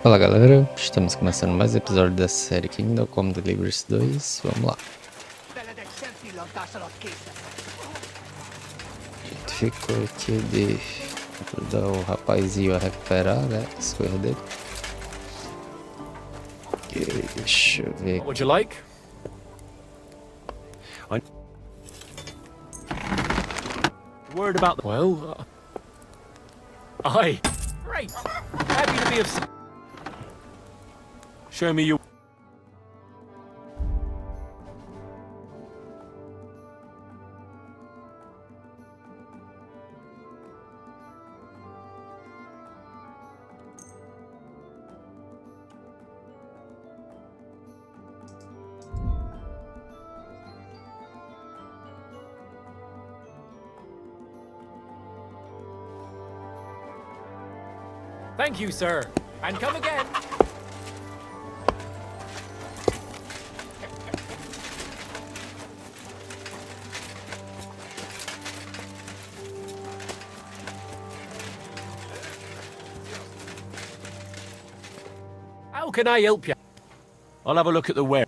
Fala galera, estamos começando mais um episódio da série Kingdom como Deliverance 2, vamos lá. A gente ficou aqui de ajudar o rapazinho a recuperar, né, as coisas dele. Deixa eu ver. What would you like? Word about the... Well, aye. Great. Happy to be of... Show me your... Thank you, sir. And come again. How can I help you? I'll have a look at the web.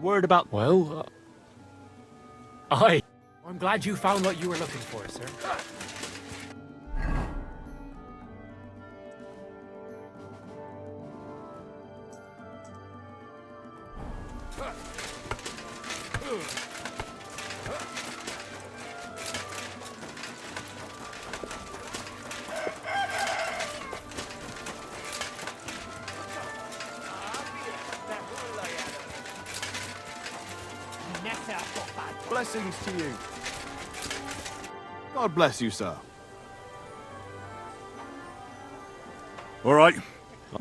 Word about... Well, aye. I'm glad you found what you were looking for, sir. Blessings to you. God bless you, sir. All right,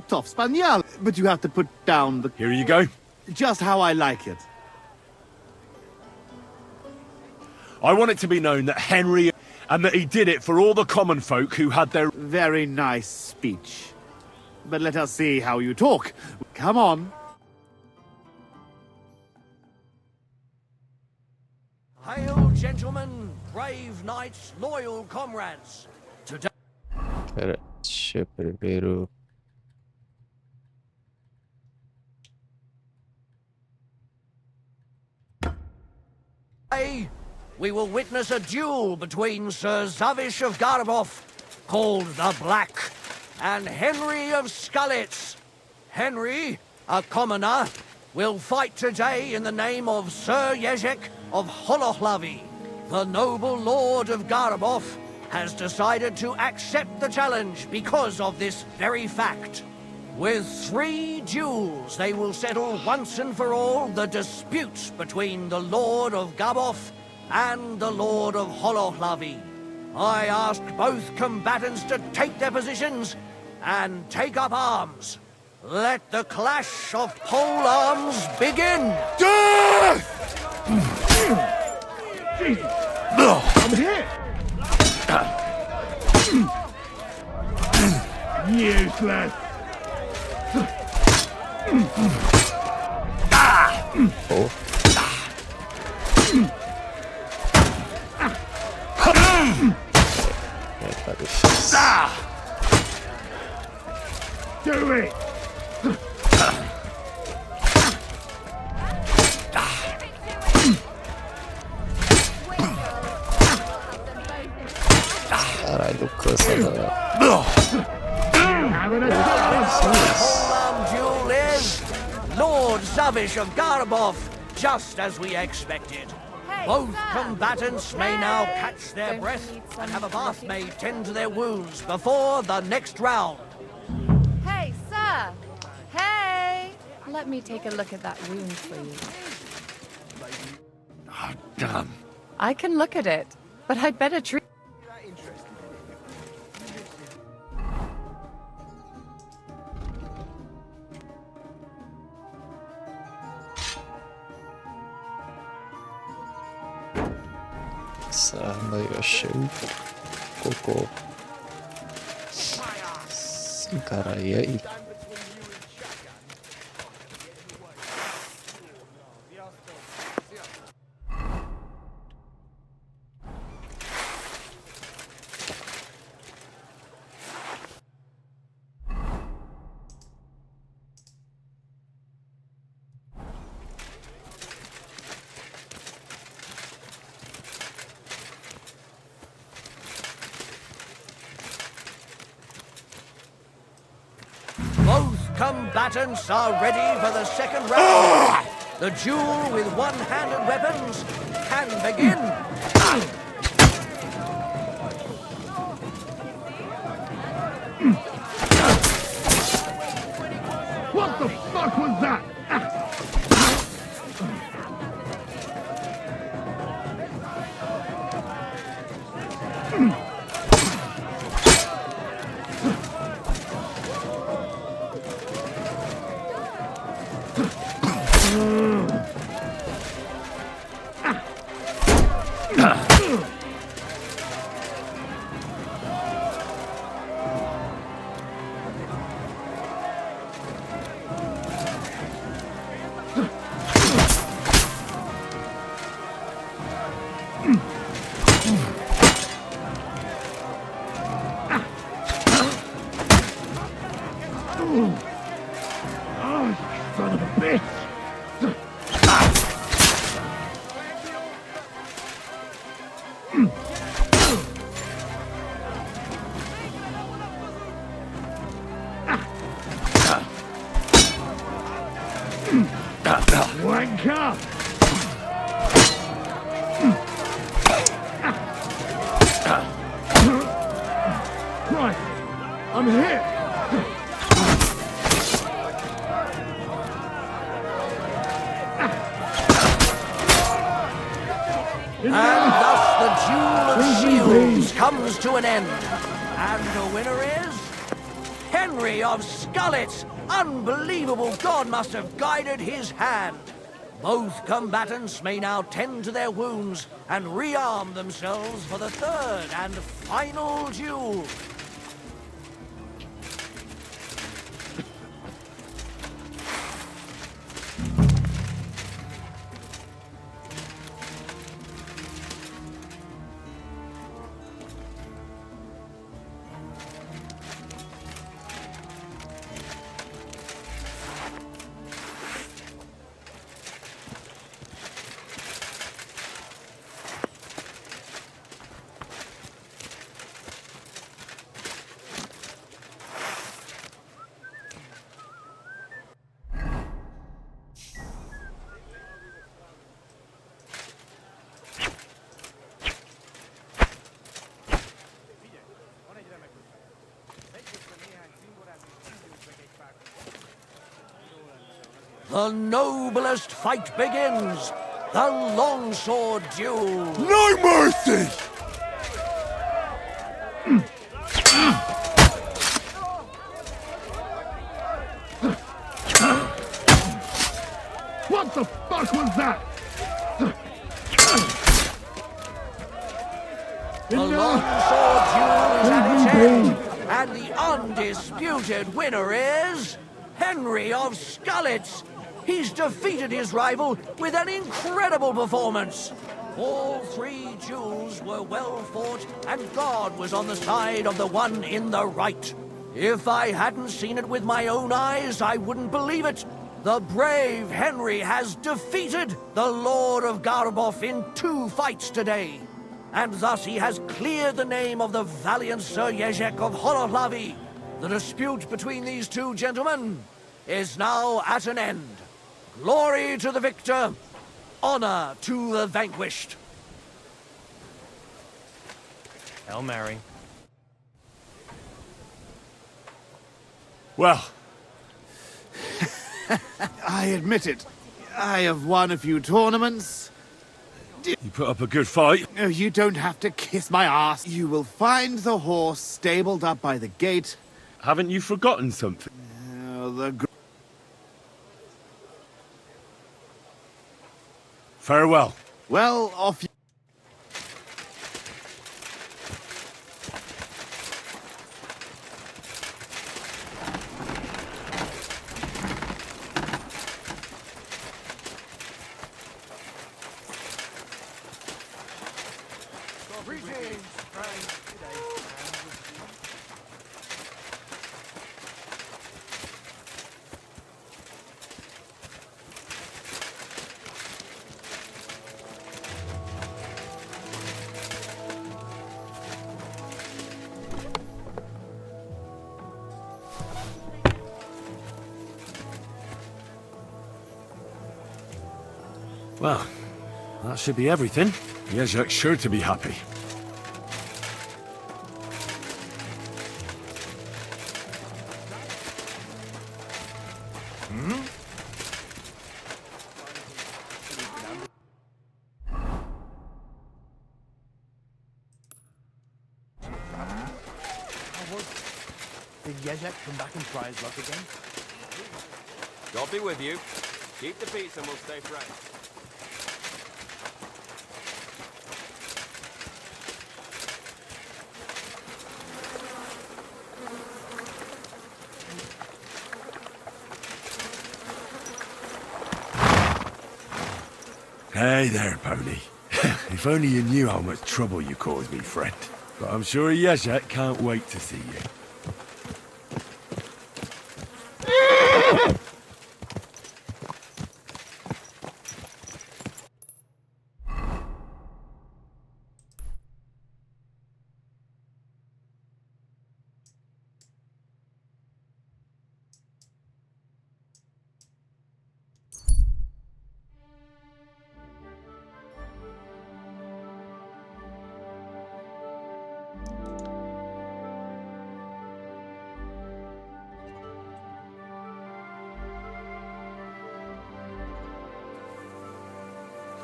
Tough Spaniel, but you have to put down the... here you go. just how I like it. I want it to be known that Henry, and that he did it for all the common folk who had their... Very nice speech. But let us see how you talk. Come on. Hail, gentlemen, brave knights, loyal comrades. Today Pera, deixa eu primeiro... we will witness a duel between Sir Zavish of Garabov, called the Black, and Henry of Skullets. Henry, a commoner, will fight today in the name of Sir Jezek of Holohlavi. The noble lord of Garabov has decided to accept the challenge because of this very fact. With 3 duels, they will settle once and for all the dispute between the Lord of Gabov and the Lord of Holohlavi. I ask both combatants to take their positions and take up arms. Let the clash of pole arms begin! I'm here. Useless. Oh. É, tá difícil. Do it. Caralho, cansa da... Pole-arm duel is Lord Zavish of Garabov, just as we expected. Both combatants may now catch their breath and have a bath maid tend to their wounds before the next round. Hey, sir! Hey! Let me take a look at that wound for you. Oh, damn. I can look at it, but I'd better treat... Essa arma aí eu achei um cocô. Sim, cara, e aí? Both combatants are ready for the second round. The duel with one-handed weapons can begin. What the fuck was that? Son of a bitch! Wanker! Right, I'm here! And thus the duel of shields comes to an end. And the winner is Henry of Skullet. Unbelievable, God must have guided his hand. Both combatants may now tend to their wounds and rearm themselves for the third and final duel. The noblest fight begins. The longsword duel. No mercy! What the fuck was that? The longsword duel is at its end, and the undisputed winner is Henry of Skullet. He's defeated his rival with an incredible performance. All three duels were well fought, and God was on the side of the one in the right. If I hadn't seen it with my own eyes, I wouldn't believe it. The brave Henry has defeated the Lord of Garboff in 2 fights today. And thus he has cleared the name of the valiant Sir Jezek of Horohlavi. The dispute between these two gentlemen is now at an end. Glory to the victor, honor to the vanquished. Hail Mary. Well, I admit it. I have won a few tournaments. you put up a good fight. Oh, you don't have to kiss my ass. You will find the horse stabled up by the gate. Haven't you forgotten something? The Farewell. well, off you. Greetings, friends. Well, that should be everything. Yezhak's sure to be happy. Did Yezhak come back and try his luck again? God be with you. Keep the peace and we'll stay friends. Hey there, pony. If only you knew how much trouble you caused me, friend. But I'm sure Yezhak can't wait to see you.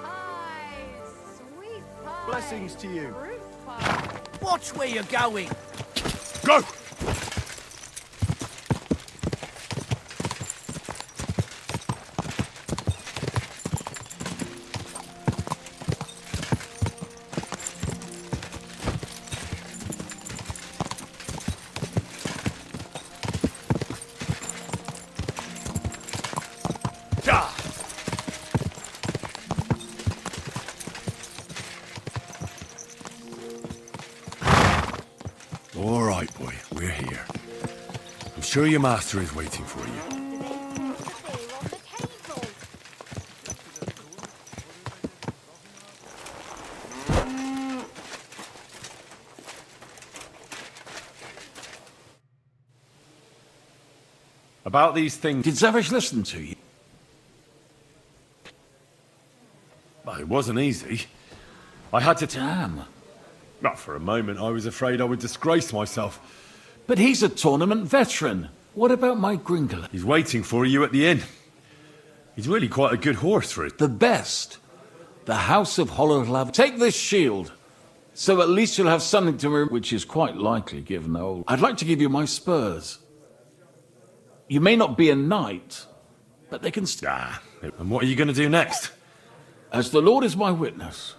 Hi, sweet pie. Blessings to you. Fruit pie. Watch where you're going. Go! All right, boy, we're here. I'm sure your master is waiting for you. About these things... Did Zavish listen to you? Well, it wasn't easy. I had to... Damn. Not for a moment, I was afraid I would disgrace myself. But he's a tournament veteran. What about my Gringle? He's waiting for you at the inn. He's really quite a good horse for it. The best. The House of Hololove. Take this shield. So at least you'll have something to remember, which is quite likely given the old... I'd like to give you my spurs. You may not be a knight, but they can... And what are you going to do next? As the Lord is my witness,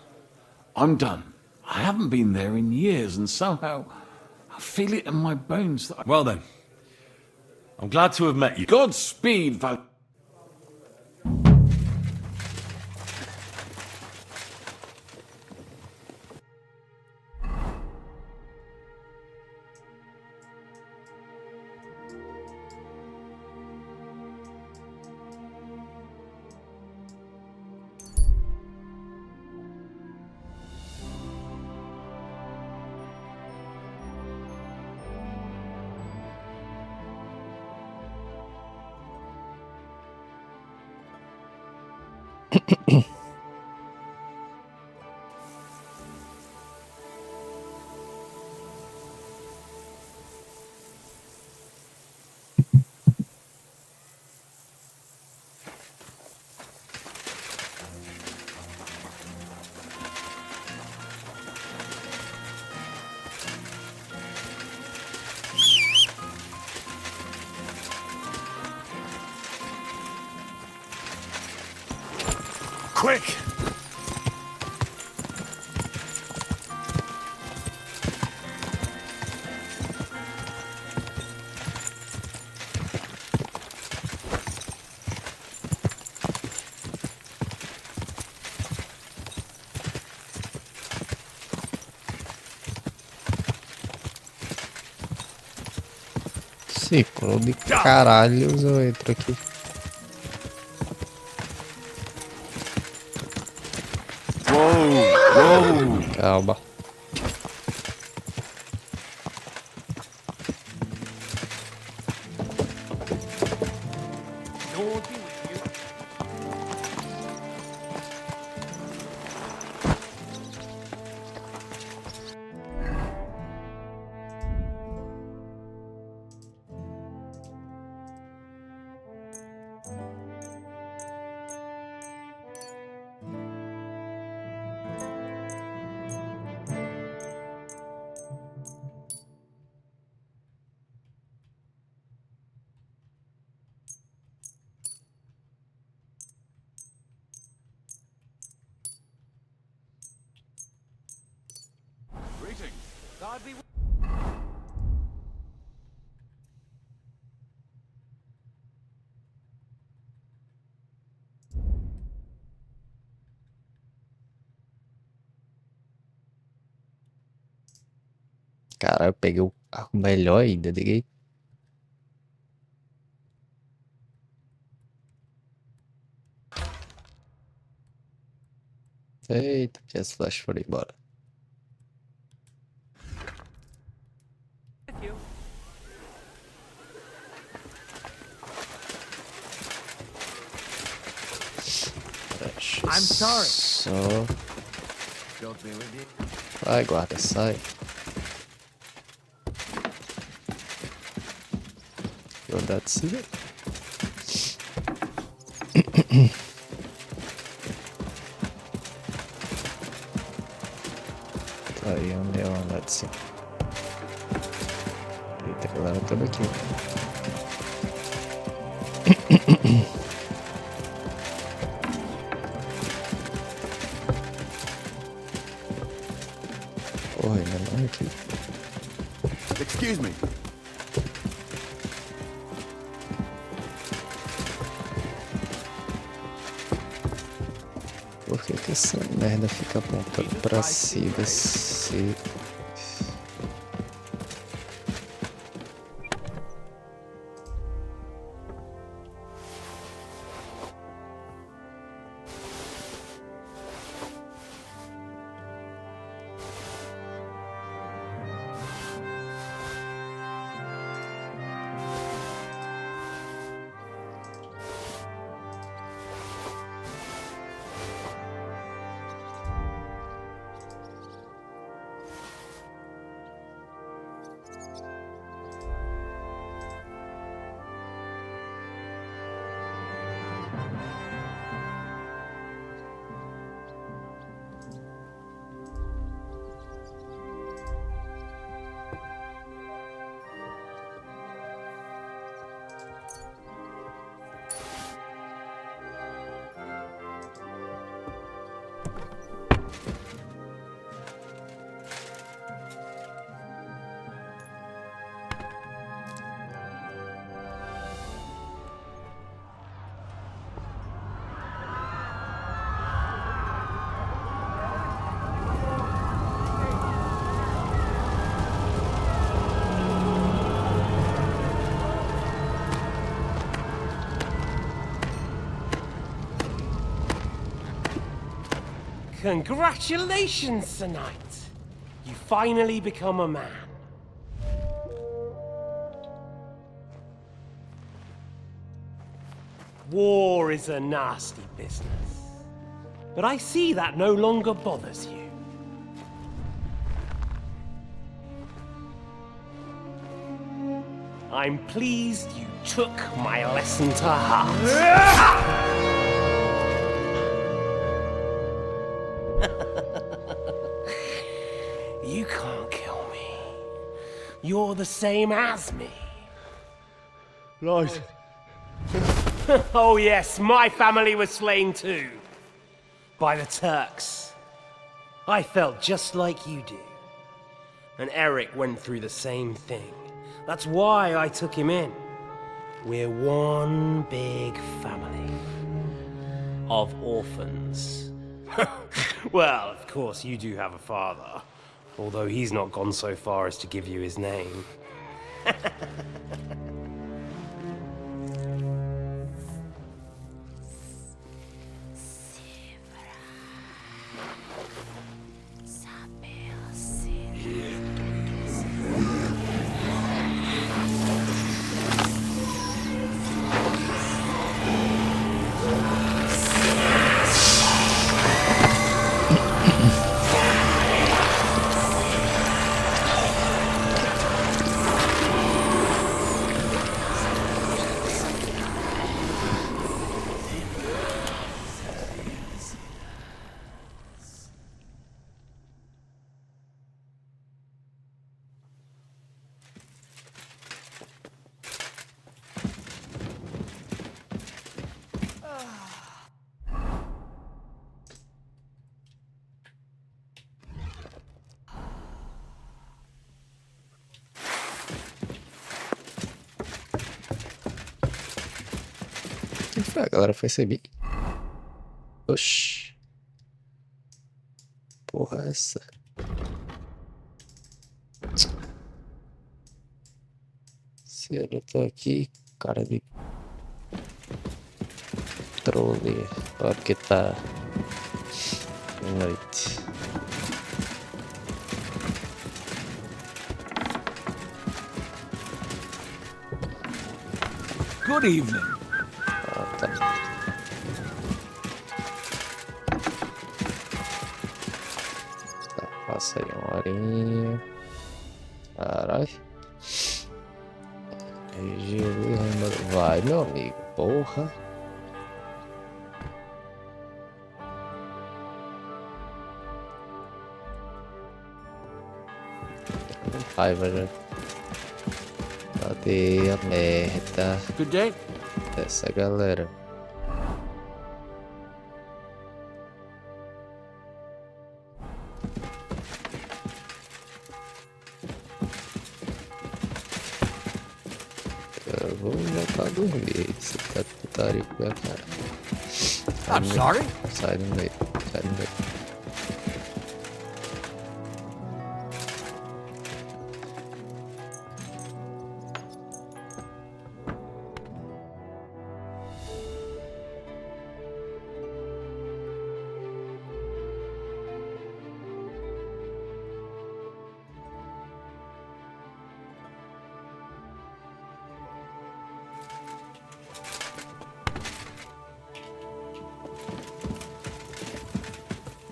I'm done. I haven't been there in years, and somehow I feel it in my bones that Well then, I'm glad to have met you. Godspeed, Val... Quick! Sim, por onde caralhos eu entro aqui? Calma. Cara, eu peguei o carro melhor ainda, liguei. Eita, que as flash foram embora. I'm sorry. Só... Don't be with you. Vai, guarda, sai. Vou andar de cima. Tá aí, onde eu andar de cima. Eita, galera, toda aqui. Porra, ainda não é aqui. Excuse me. Por que essa merda fica apontando pra cima se... Congratulations, Sir Knight. You finally become a man. War is a nasty business. But I see that no longer bothers you. I'm pleased you took my lesson to heart. You can't kill me. You're the same as me. Right. Oh yes, my family was slain too. By the Turks. I felt just like you do. And Eric went through the same thing. That's why I took him in. We're one big family. Of orphans. Well, of course you do have a father. Although he's not gone so far as to give you his name. Foi, a galera foi subir. Oxi. Porra, essa. Se eu não tô aqui, cara de trole. Olha porque tá noite. Good evening. Ah, tá. Tá, passa aí uma horinha. Caralho. Vai, meu amigo. Porra. Com raiva já. Cadê a merda Good day. dessa galera? Eu vou voltar a dormir. Você tá putaria com a cara. I'm sorry? Sai do meio. Sai do meio.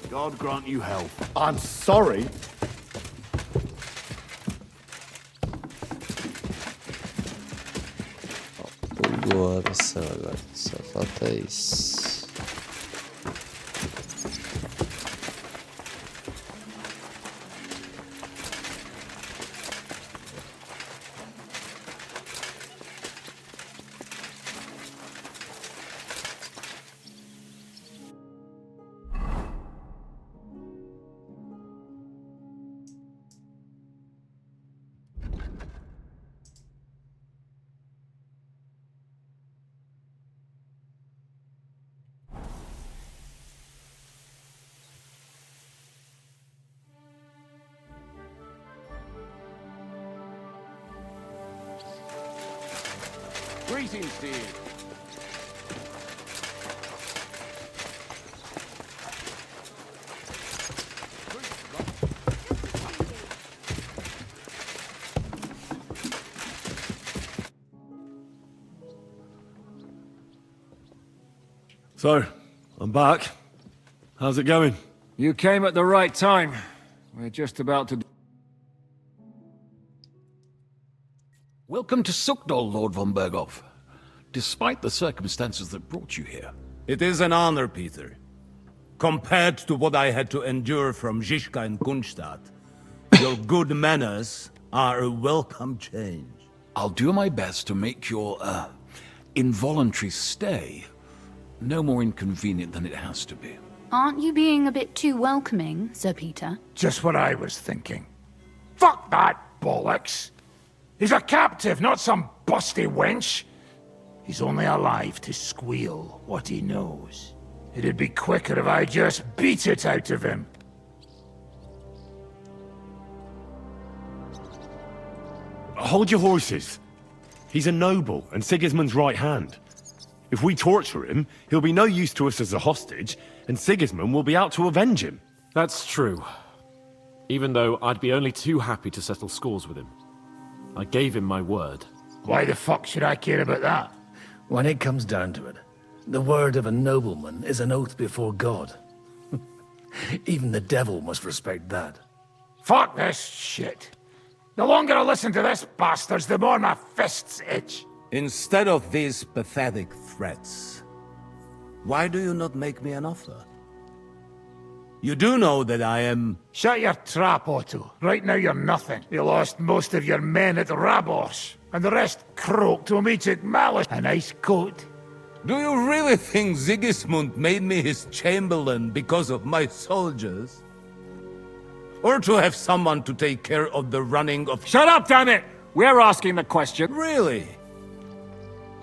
God grant you health. I'm sorry. Bugou a missão agora. Só falta isso. Greetings to you. So, I'm back. How's it going? You came at the right time. We're just about to... Welcome to Sukdol, Lord von Berghoff. Despite the circumstances that brought you here. It is an honor, Peter. Compared to what I had to endure from Zizka and Kunstadt, your good manners are a welcome change. I'll do my best to make your, involuntary stay no more inconvenient than it has to be. Aren't you being a bit too welcoming, Sir Peter? Just what I was thinking. Fuck that bollocks! He's a captive, not some busty wench. He's only alive to squeal what he knows. It'd be quicker if I just beat it out of him. Hold your horses. He's a noble and Sigismund's right hand. If we torture him, he'll be no use to us as a hostage, and Sigismund will be out to avenge him. That's true. Even though I'd be only too happy to settle scores with him. I gave him my word. Why the fuck should I care about that? When it comes down to it, the word of a nobleman is an oath before God. Even the devil must respect that. Fuck this shit. The longer I listen to this bastards, the more my fists itch. Instead of these pathetic threats, why do you not make me an offer? You do know that I am... Shut your trap, Otto. Right now you're nothing. You lost most of your men at Rabos, and the rest croaked when we took Malice. A nice coat. Do you really think Sigismund made me his chamberlain because of my soldiers? Or to have someone to take care of the running of... Shut up, damn it! We're asking the question. Really?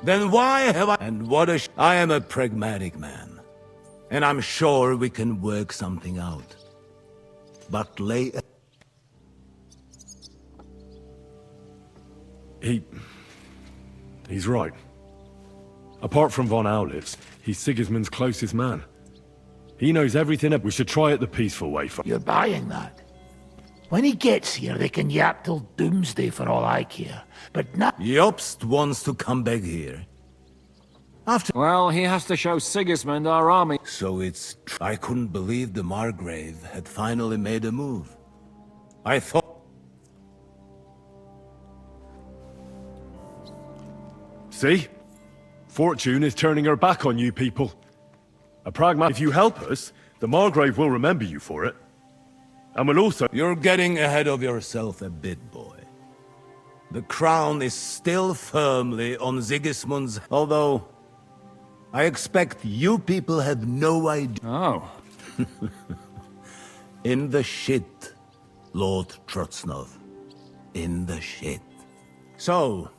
Then why have I... And what a... I am a pragmatic man. And I'm sure we can work something out. But He's right. Apart from von Aulitz, he's Sigismund's closest man. He knows everything. We should try it the peaceful way. You're buying that? When he gets here, they can yap till doomsday for all I care. But now... Jobst wants to come back here. Well, he has to show Sigismund our army. So it's... I couldn't believe the Margrave had finally made a move. I thought... See? Fortune is turning her back on you people. If you help us, the Margrave will remember you for it. And will also... You're getting ahead of yourself a bit, boy. The crown is still firmly on Sigismund's... Although... I expect you people have no idea... Oh. In the shit, Lord Trotznov. In the shit. So...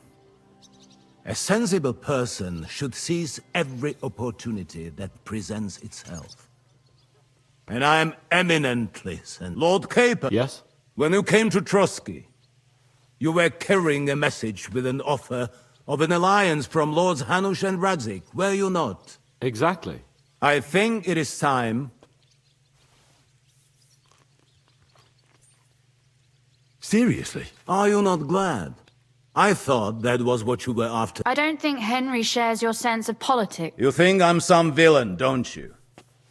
A sensible person should seize every opportunity that presents itself. And I am eminently sensible. Lord Caper. Yes? When you came to Trotsky, you were carrying a message with an offer of an alliance from Lords Hanush and Radzik, were you not? Exactly. I think it is time... Seriously? Are you not glad? I thought that was what you were after. I don't think Henry shares your sense of politics. You think I'm some villain, don't you?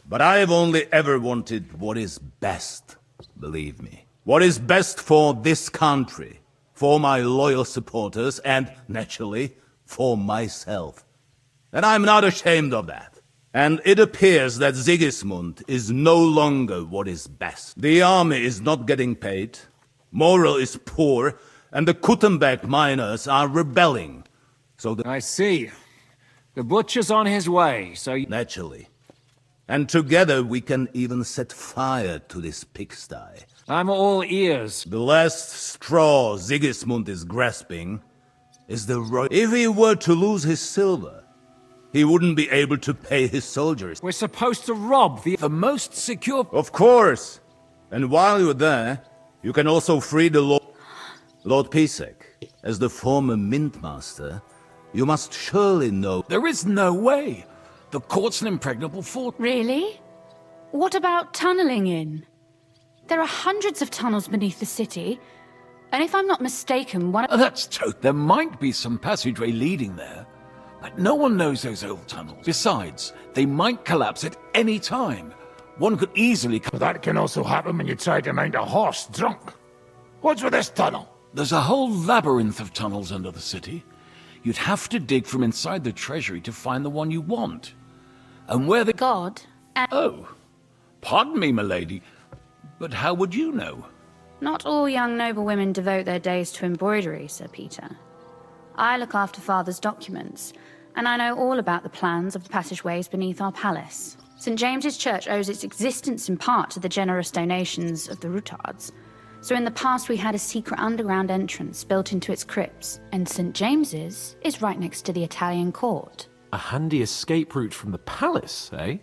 But I've only ever wanted what is best, believe me. What is best for this country, for my loyal supporters, and, naturally, for myself. And I'm not ashamed of that. And it appears that Sigismund is no longer what is best. The army is not getting paid, morale is poor, and the Kuttenberg miners are rebelling. So I see. The butcher's on his way, so... Naturally. And together we can even set fire to this pigsty. I'm all ears. The last straw Sigismund is grasping is the right... If he were to lose his silver, he wouldn't be able to pay his soldiers. We're supposed to rob the most secure... Of course. And while you're there, you can also free the Lord Pisek. As the former Mintmaster, you must surely know... There is no way. The court's an impregnable fort. Really? What about tunneling in? There are hundreds of tunnels beneath the city, and if I'm not mistaken, one of... That's true. There might be some passageway leading there, but no one knows those old tunnels. Besides, they might collapse at any time. One could easily... But that can also happen when you try to mount a horse drunk. What's with this tunnel? There's a whole labyrinth of tunnels under the city. You'd have to dig from inside the treasury to find the one you want. And where the... God... Oh, pardon me, milady, but how would you know? Not all young noble women devote their days to embroidery, Sir Peter. I look after Father's documents, and I know all about the plans of the passageways beneath our palace. St. James's Church owes its existence in part to the generous donations of the Routards. So in the past we had a secret underground entrance built into its crypts, and St. James's is right next to the Italian court. A handy escape route from the palace, eh?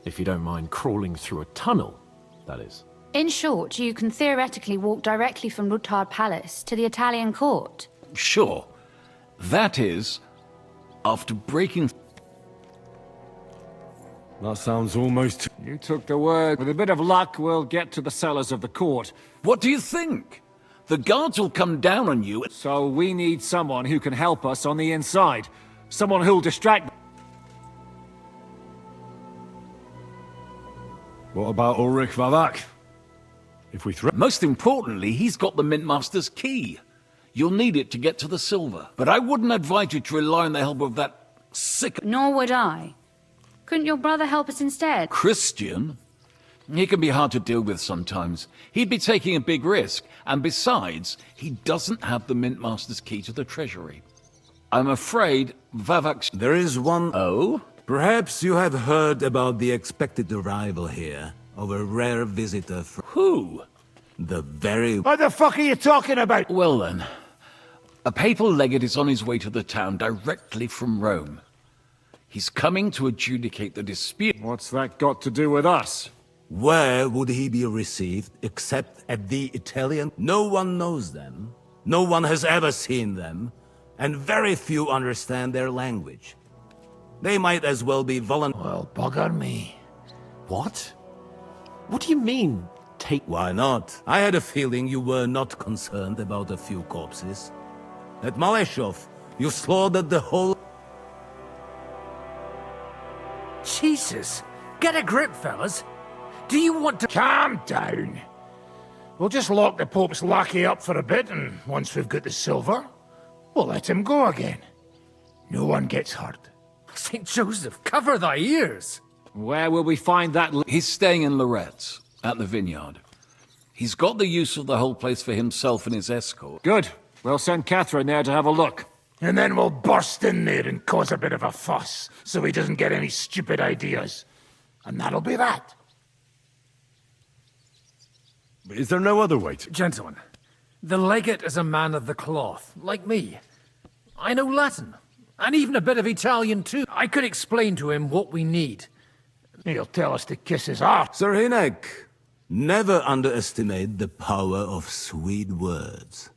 If you don't mind crawling through a tunnel, that is. In short, you can theoretically walk directly from Routard Palace to the Italian court. Sure. That is, after breaking... That sounds almost... You took the word. With a bit of luck, we'll get to the cellars of the court. What do you think? The guards will come down on you... So we need someone who can help us on the inside. Someone who'll distract... What about Ulrich Vavak? If we Most importantly, he's got the Mintmaster's key. You'll need it to get to the silver. But I wouldn't advise you to rely on the help of that sick... Nor would I. Couldn't your brother help us instead? Christian? He can be hard to deal with sometimes. He'd be taking a big risk, and besides, he doesn't have the Mintmaster's key to the treasury. I'm afraid Vavak's... There is one... Oh? Perhaps you have heard about the expected arrival here of a rare visitor from... Who? The very... What the fuck are you talking about? Well then, A papal legate is on his way to the town directly from Rome. He's coming to adjudicate the dispute. What's that got to do with us? Where would he be received except at the Italian? No one knows them. No one has ever seen them. And very few understand their language. They might as well be Well, bugger me. What? What do you mean, take... Why not? I had a feeling you were not concerned about a few corpses. At Maleshov, you slaughtered the whole... Jesus! Get a grip, fellas! Do you want to... Calm down! We'll just lock the Pope's lackey up for a bit, and once we've got the silver, we'll let him go again. No one gets hurt. St. Joseph, cover thy ears! Where will we find that... He's staying in Loretz, at the vineyard. He's got the use of the whole place for himself and his escort. Good. We'll send Catherine there to have a look. And then we'll burst in there and cause a bit of a fuss, so he doesn't get any stupid ideas. And that'll be that. But is there no other way to... Gentlemen, the legate is a man of the cloth, like me. I know Latin, and even a bit of Italian too. I could explain to him what we need. He'll tell us to kiss his ass. Sir Hinek, never underestimate the power of sweet words.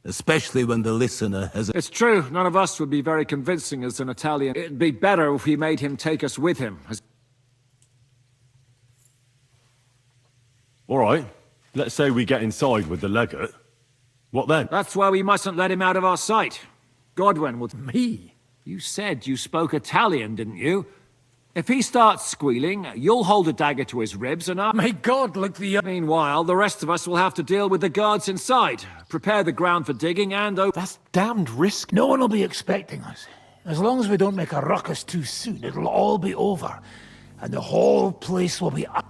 Especially when the listener has... It's true, none of us would be very convincing as an Italian. It'd be better if we made him take us with him. All right, let's say we get inside with the legate. What then? That's why we mustn't let him out of our sight. Godwin would... Me? You said you spoke Italian, didn't you? If he starts squealing, you'll hold a dagger to his ribs and May God look the... Meanwhile, the rest of us will have to deal with the guards inside. Prepare the ground for digging and... That's damned risk. No one will be expecting us. As long as we don't make a ruckus too soon, it'll all be over. And the whole place will be up.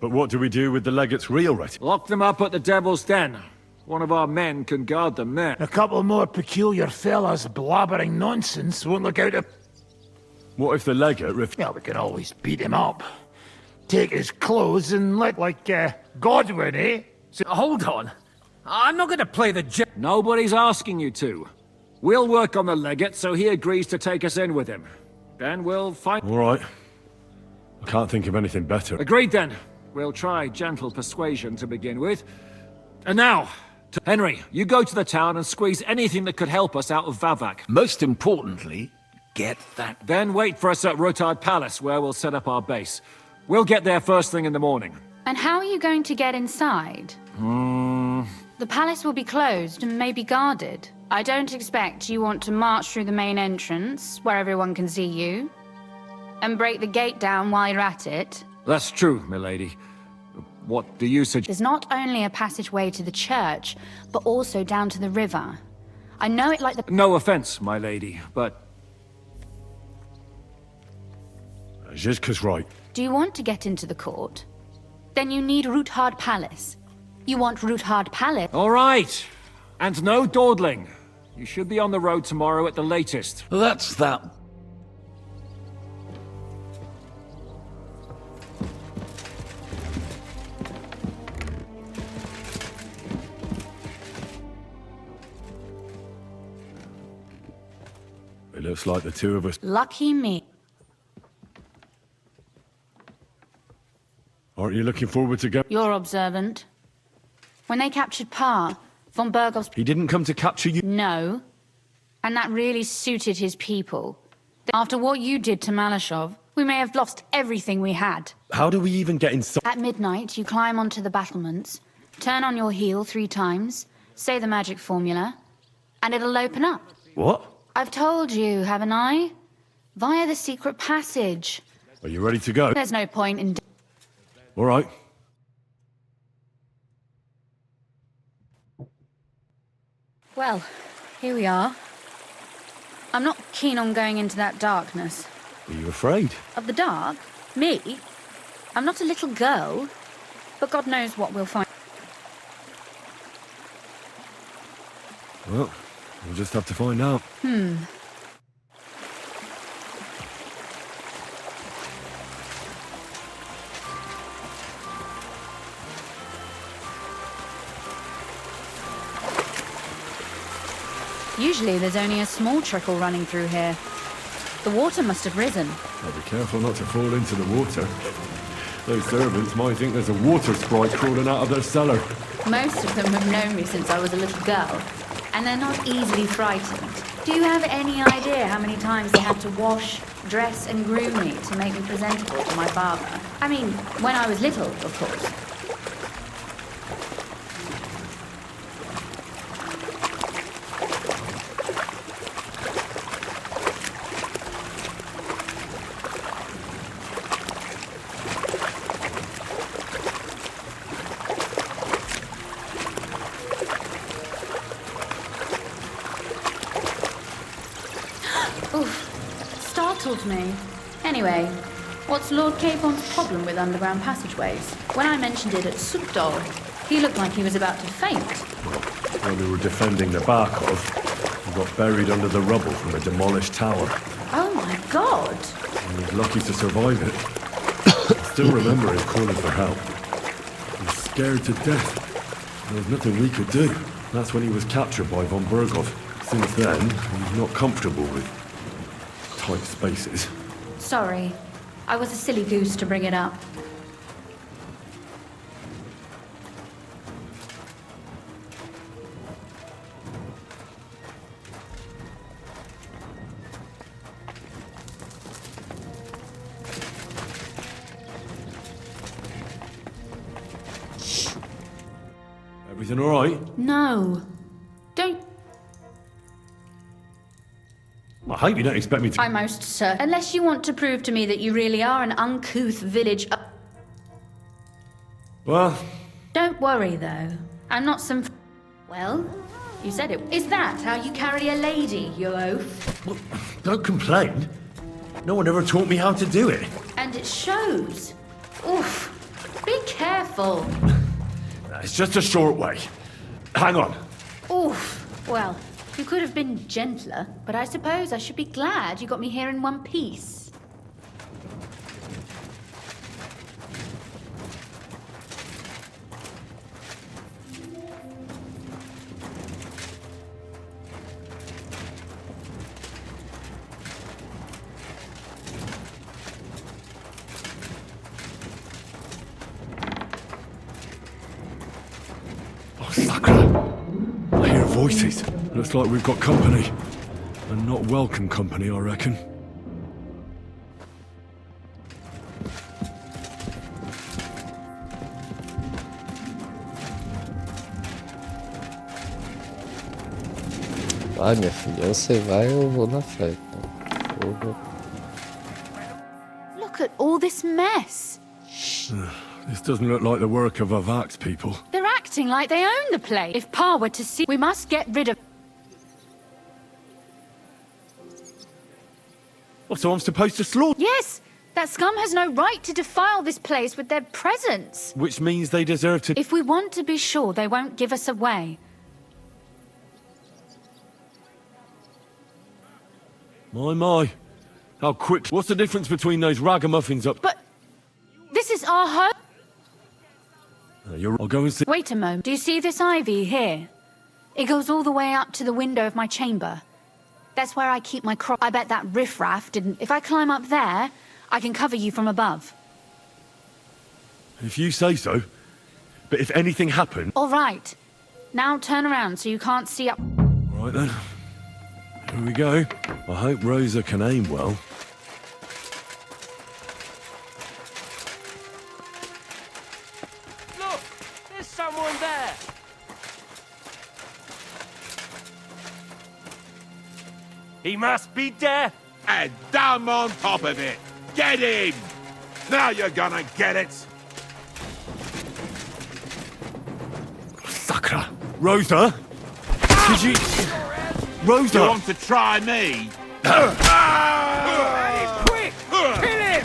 But what do we do with the legate's real retinue? Lock them up at the Devil's Den. One of our men can guard them there. A couple more peculiar fellas blabbering nonsense won't look out of... What if the legate Well, we can always beat him up. Take his clothes and let, like, Godwin, eh? So, hold on. I'm not going to play the... Nobody's asking you to. We'll work on the legate so he agrees to take us in with him. Then we'll find... All right. I can't think of anything better. Agreed then. We'll try gentle persuasion to begin with. And now, Henry, you go to the town and squeeze anything that could help us out of Vavak. Most importantly, get that... Then wait for us at Rotard Palace, where we'll set up our base. We'll get there first thing in the morning. And how are you going to get inside? The palace will be closed and may be guarded. I don't expect you want to march through the main entrance, where everyone can see you, and break the gate down while you're at it. That's true, milady. What do you suggest? There's not only a passageway to the church, but also down to the river. I know it like the... No offense, my lady, but... Zizka's right. Do you want to get into the court? Then you need Rutard Palace. You want Rutard Palace? All right. And no dawdling. You should be on the road tomorrow at the latest. That's that. It looks like the two of us... Lucky me. Aren't you looking forward to go... You're observant. When they captured Pa, von Bergov's... He didn't come to capture you? No. And that really suited his people. After what you did to Malashov, we may have lost everything we had. How do we even get inside? At midnight, you climb onto the battlements, turn on your heel 3 times, say the magic formula, and it'll open up. What? I've told you, haven't I? Via the secret passage. Are you ready to go? There's no point in... All right. Well, here we are. I'm not keen on going into that darkness. Are you afraid? Of the dark? Me? I'm not a little girl, but God knows what we'll find. Well, we'll just have to find out. Usually there's only a small trickle running through here. The water must have risen. I'll be careful not to fall into the water. Those servants might think there's a water sprite crawling out of their cellar. Most of them have known me since I was a little girl, and they're not easily frightened. Do you have any idea how many times they had to wash, dress and groom me to make me presentable to my father? I mean, when I was little, of course. Startled me. Anyway, what's Lord Capon's problem with underground passageways? When I mentioned it at Subdol, he looked like he was about to faint. When we were defending the Barkov, we got buried under the rubble from a demolished tower. Oh my god! We were lucky to survive it. I still remember him calling for help. He was scared to death. There was nothing we could do. That's when he was captured by von Berghoff. Since then, he's not comfortable with tight spaces. Sorry. I was a silly goose to bring it up. Everything all right? No. Don't... I hope you don't expect me to... I'm most certain. Unless you want to prove to me that you really are an uncouth village... Well... Don't worry, though. I'm not some... Well, you said it. Is that how you carry a lady, you oaf? Well, don't complain. No one ever taught me how to do it. And it shows. Oof. Be careful. It's just a short way. Hang on. Oof. Well, you could have been gentler, but I suppose I should be glad you got me here in one piece. I hear voices. Looks like we've got company. And not welcome company, I reckon. Vai, minha filha, você vai, eu vou na frente. Look at all this mess. This doesn't look like the work of Avax people. They're acting like they own the place. If Pa were to see, we must get rid of... Oh, so I'm supposed to slaughter? Yes! That scum has no right to defile this place with their presence. Which means they deserve to... If we want to be sure they won't give us away. My. How quick... What's the difference between those ragamuffins up... But... This is our home. I'll go and see... Wait a moment. Do you see this ivy here? It goes all the way up to the window of my chamber. That's where I keep my crop. I bet that riffraff didn't... If I climb up there, I can cover you from above. If you say so. But if anything happened... All right. Now turn around so you can't see up... All right then. Here we go. I hope Rosa can aim well. Look! There's someone there! He must be deaf! And dumb on top of it! Get him! Now you're gonna get it! Sakra! Rosa? Did you... Rosa! You want to try me? Quick! Kill him!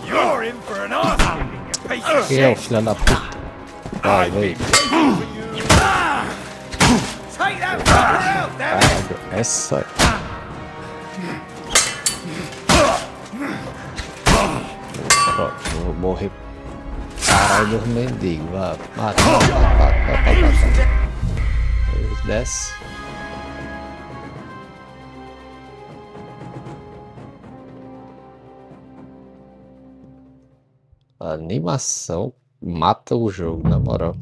You're in for an arsehole, you piece of Eu, shit! filha da puta. Vai, vem. Take that fucker out, damn it! Caralho, essa... Pronto, vou morrer. Caralho dos mendigos. Vai, mata. Desce. A animação mata o jogo, na moral.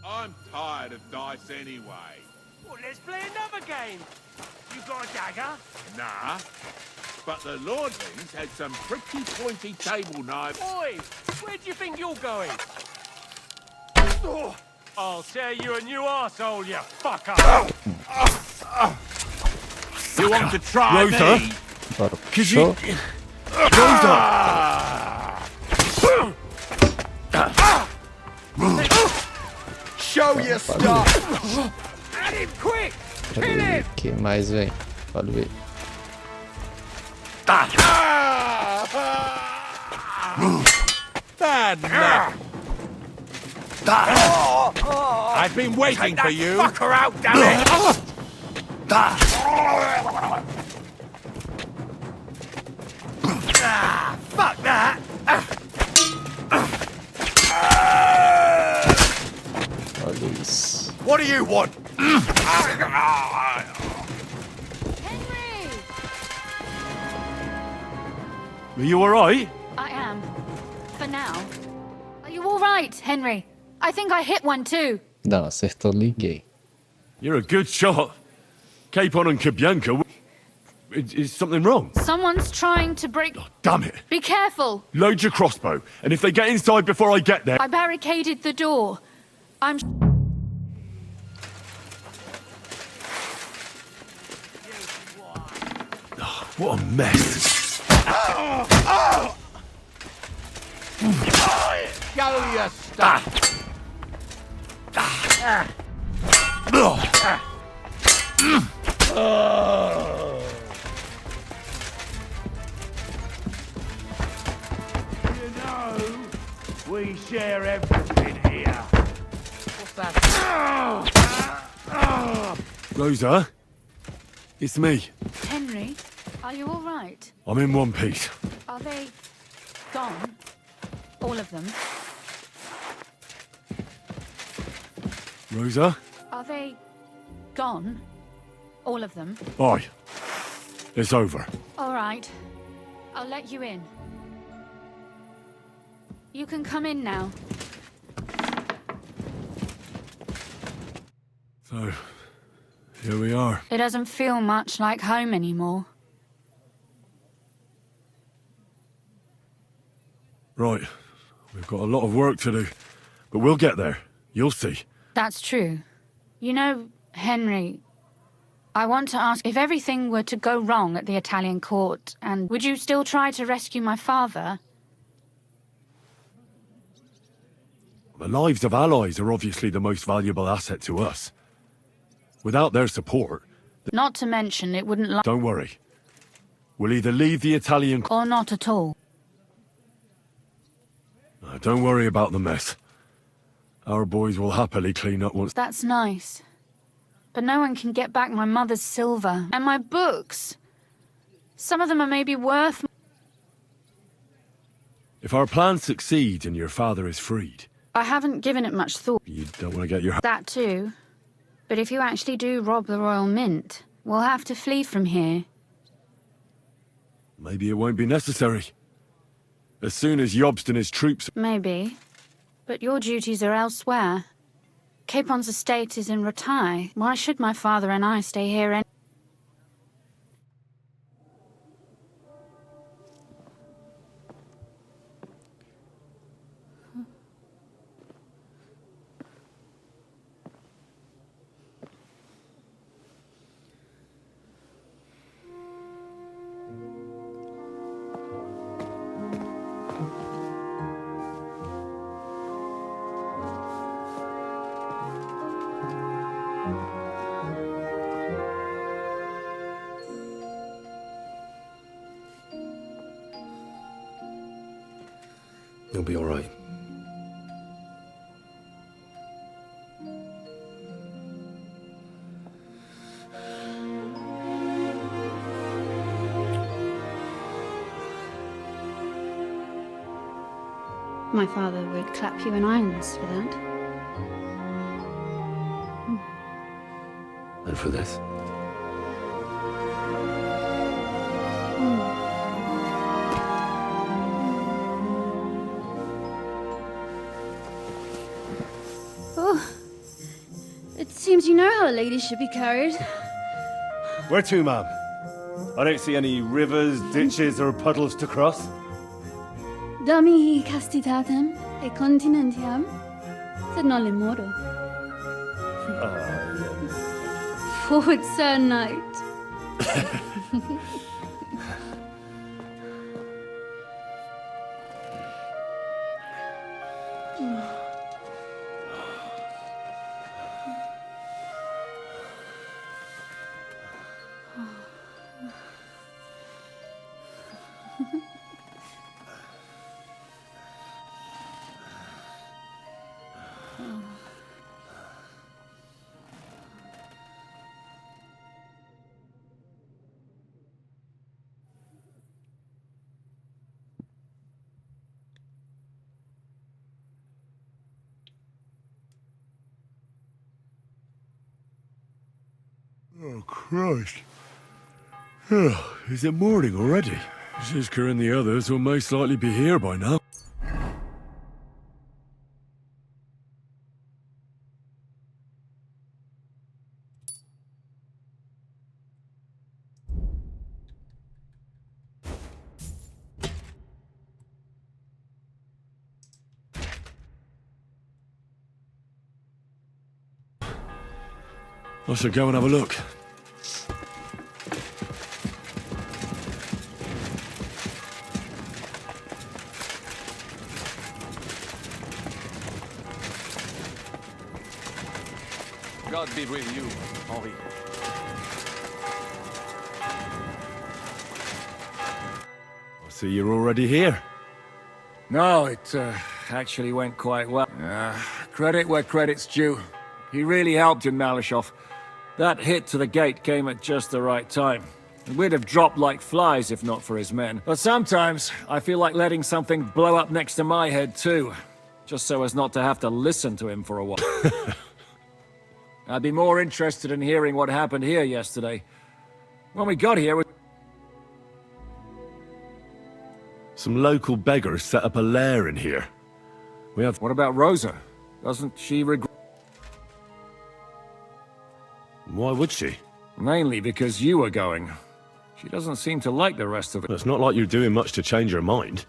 I'm tired of dice anyway. Well, let's play another game. You got a dagger? Nah. But the lordlings had some pretty pointy table knives. Oi, where do you think you're going? Oh, I'll tear you a new arsehole, you fucker. You want to try Rosa? me? Agora Could you... puxou. Rosa! Show your stuff! At him quick! Cadê ele? O que mais, vem? Pode ver. Bad luck. I've been waiting for you. Fuck her out, damn it! Fuck that! Olha isso. What do you want? Henry! Are you alright? I am. For now. Are you all right, Henry? I think I hit one too. Não, acertou ninguém. You're a good shot. Capon and Kabianka. Is something wrong? Someone's trying to break... Damn it. Be careful! Load your crossbow, and if they get inside before I get there... I barricaded the door. I'm... What a mess. Show your stuff. You know, we share everything here. What's that? Rosa? It's me. Henry, are you all right? I'm in one piece. Are they gone? All of them? Rosa? Are they gone? All of them? Aye. It's over. All right. I'll let you in. You can come in now. So, here we are. It doesn't feel much like home anymore. Right. We've got a lot of work to do. But we'll get there. You'll see. That's true. You know, Henry, I want to ask if everything were to go wrong at the Italian court, and would you still try to rescue my father? The lives of allies are obviously the most valuable asset to us. Without their support... Not to mention it wouldn't Don't worry. We'll either leave the Italian... or not at all. Don't worry about the mess. Our boys will happily clean up once... That's nice. But no one can get back my mother's silver. And my books. Some of them are maybe worth... If our plan succeeds and your father is freed, I haven't given it much thought. you don't want to get your... That too. But if you actually do rob the Royal Mint, we'll have to flee from here. Maybe it won't be necessary. As soon as Jobst and his troops... Maybe. But your duties are elsewhere. Capon's estate is in Retire. Why should my father and I stay here any... You'll be all right. My father would clap you in irons for that. And for this? It seems you know how a lady should be carried. Where to, ma'am? I don't see any rivers, ditches, or puddles to cross. Damihi castitatem e continentiam, sed non lemoro. Forward, Sir Knight. Oh, Christ. Oh, is it morning already? Zizka and the others will most likely be here by now. I should go and have a look. God be with you, Henri. I see you're already here. No, it actually went quite well. Credit where credit's due. He really helped in Malishov. That hit to the gate came at just the right time. And we'd have dropped like flies if not for his men. But sometimes, I feel like letting something blow up next to my head too. Just so as not to have to listen to him for a while. I'd be more interested in hearing what happened here yesterday. When we got here, Some local beggars set up a lair in here. We have... What about Rosa? Doesn't she regret... Why would she? Mainly because you were going. She doesn't seem to like the rest of it. It's not like you're doing much to change her mind.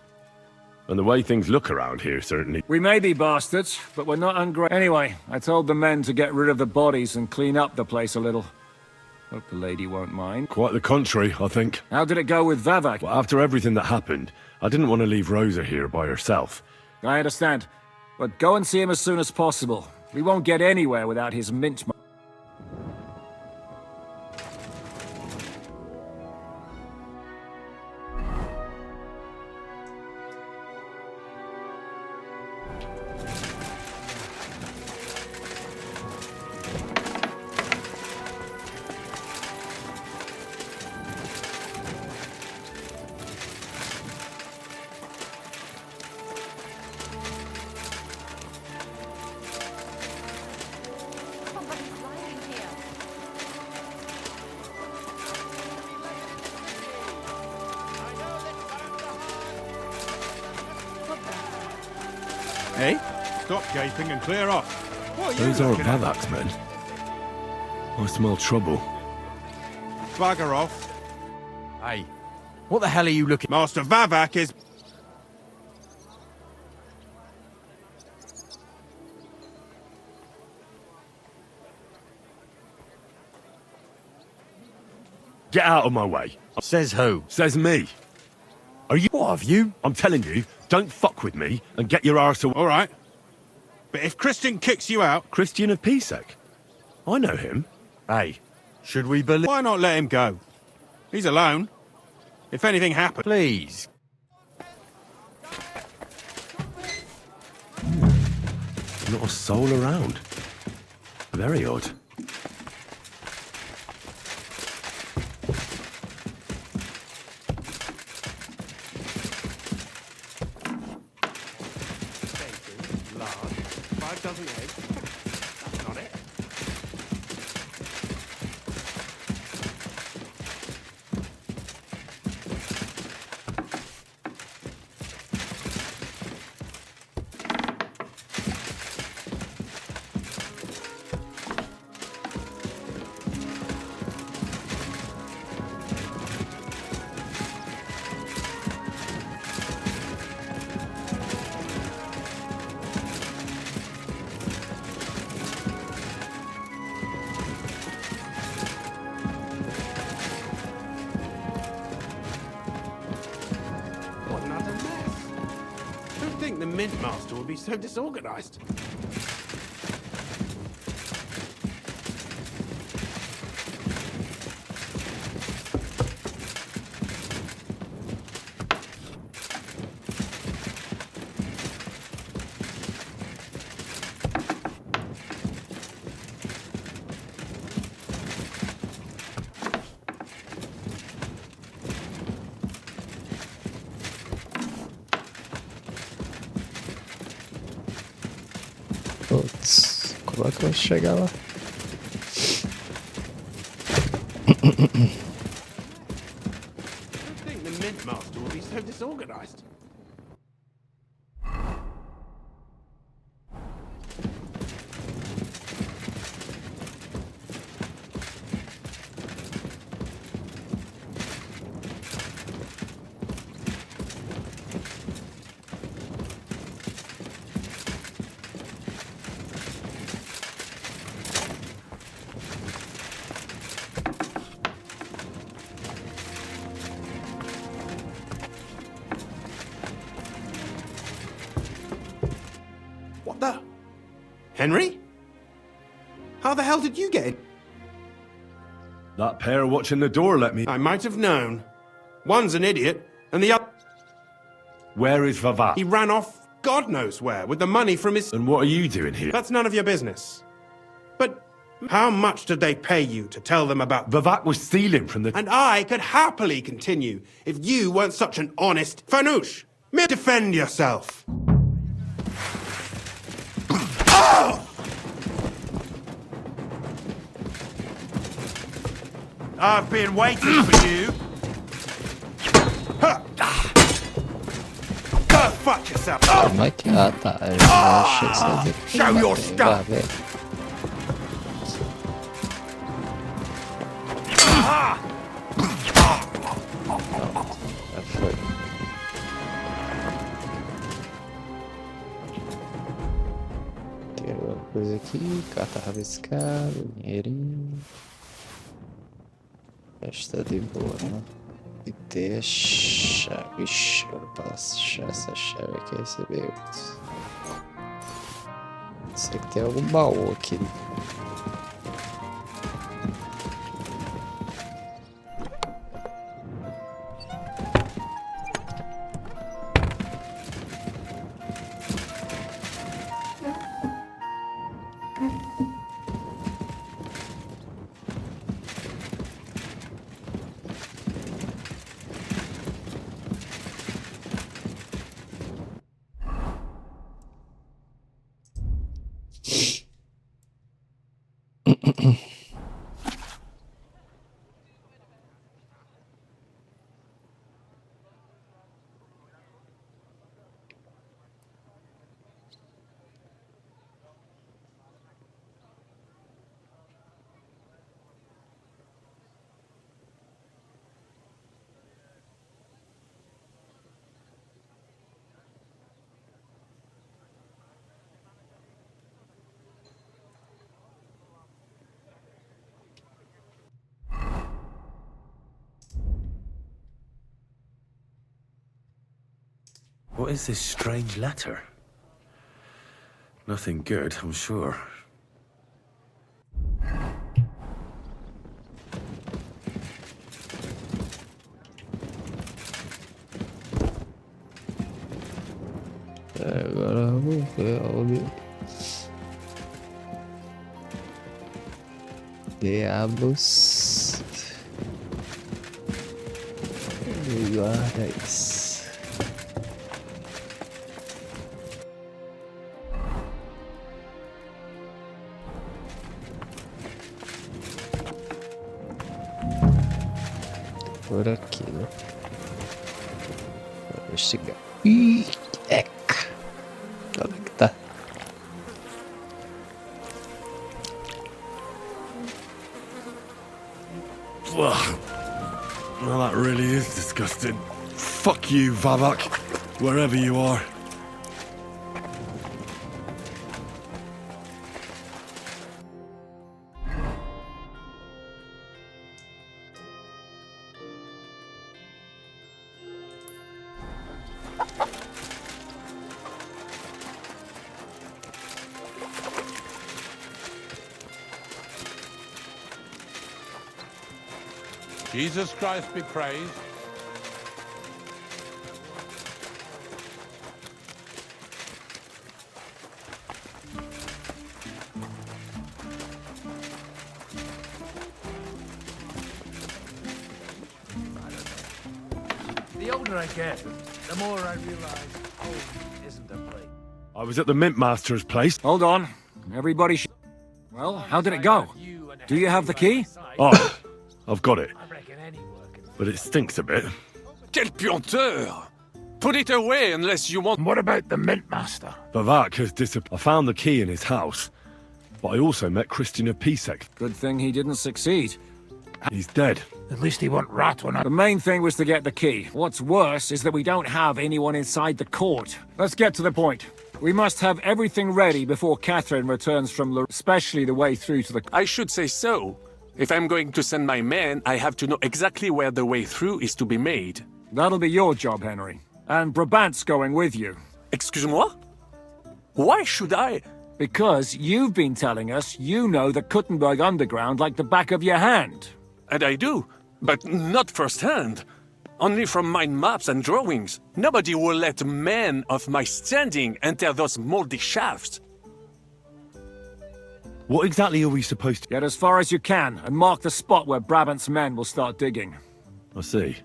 And the way things look around here, certainly. We may be bastards, but we're not ungrateful. Anyway, I told the men to get rid of the bodies and clean up the place a little. Hope the lady won't mind. Quite the contrary, I think. How did it go with Vavak? Well, after everything that happened, I didn't want to leave Rosa here by herself. I understand. But go and see him as soon as possible. We won't get anywhere without his mint. Hey? Stop gaping and clear off. What are you Those aren't looking at? Vavak's men. I smell trouble. Bugger off. Hey, what the hell are you looking... Master Vavak is... Get out of my way. Says who? Says me. Are you... What have you? I'm telling you, don't fuck with me and get your arse away. All right. But if Christian kicks you out... Christian of Pisek? I know him. Hey, should we believe... Why not let him go? He's alone. If anything happens... Please. Not a soul around. Very odd. mint master would be so disorganized. Putz, como é que eu vou chegar lá? I think the mint master would be so disorganized. What the? Henry? How the hell did you get in? That pair watching the door let me... I might have known. One's an idiot, and the other... Where is Vivak? He ran off God knows where with the money from his... And what are you doing here? That's none of your business. But how much did they pay you to tell them about... Vivak was stealing from the... And I could happily continue if you weren't such an honest... Fanush, defend yourself. I've been waiting for you. Go fuck yourself. Como é que... Ah, tá. Eu já achei que você ia dizer que Show your vai stuff. ver. Já foi. Tem alguma coisa aqui. Carta rabiscada, dinheirinho. Está de boa, né? E deixa. Ixi, agora pra achar essa chave aqui receber. Sei que tem algum baú aqui. What is this strange letter? Nothing good, I'm sure. Agora vamos ver onde... Diabos. Guarda isso. Por aqui, né? Vou investigar. Ih, eca! Onde é que tá? Well, that really is disgusting. Fuck you, Vivak, wherever you are. Jesus Christ be praised. The older I get, the more I realize home isn't a place. I was at the Mint Master's place. Hold on. Everybody Well, how did it go? Do you have the key? Oh, I've got it. But it stinks a bit. Quel puanteur! Put it away unless you want... What about the Mint Master? Vivek has disappeared. I found the key in his house. But I also met Christian of Pisek. Good thing he didn't succeed. He's dead. At least he won't rat when I... The main thing was to get the key. What's worse is that we don't have anyone inside the court. Let's get to the point. We must have everything ready before Catherine returns from especially the way through to the... I should say so. If I'm going to send my men, I have to know exactly where the way through is to be made. That'll be your job, Henry. And Brabant's going with you. Excuse-moi? Why should I? Because you've been telling us you know the Kuttenberg Underground like the back of your hand. And I do, but not firsthand. Only from mind maps and drawings. Nobody will let men of my standing enter those moldy shafts. What exactly are we supposed to... Get as far as you can, and mark the spot where Brabant's men will start digging. I see.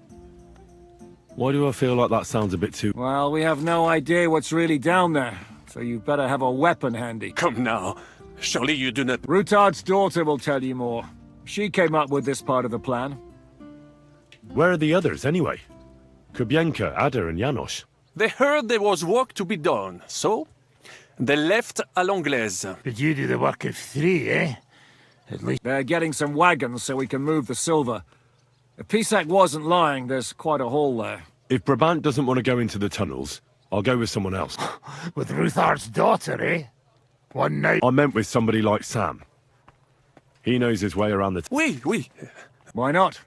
Why do I feel like that sounds a bit too... Well, we have no idea what's really down there, so you better have a weapon handy. Come now. Surely you do not... Rutard's daughter will tell you more. She came up with this part of the plan. Where are the others, anyway? Kubienka, Ada, and Janos. They heard there was work to be done, so... they left à l'anglaise. But you do the work of 3, eh? At least... They're getting some wagons so we can move the silver. If Pisak wasn't lying, there's quite a hole there. If Brabant doesn't want to go into the tunnels, I'll go with someone else. With Ruthar's daughter, eh? One night... I meant with somebody like Sam. He knows his way around the... Oui. Why not?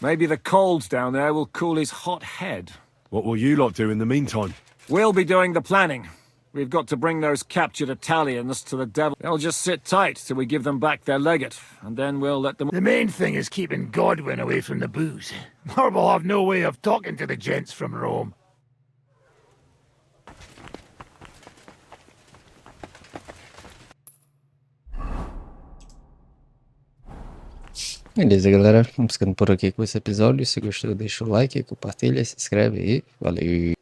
Maybe the cold down there will cool his hot head. What will you lot do in the meantime? We'll be doing the planning. We've got to bring those captured Italians to the devil. They'll just sit tight till we give them back their legate, and then we'll let them... The main thing is keeping Godwin away from the booze. Or we'll have no way of talking to the gents from Rome. Beleza, galera. Vamos ficando por aqui com esse episódio. Se gostou, deixa o like, compartilha, se inscreve e valeu!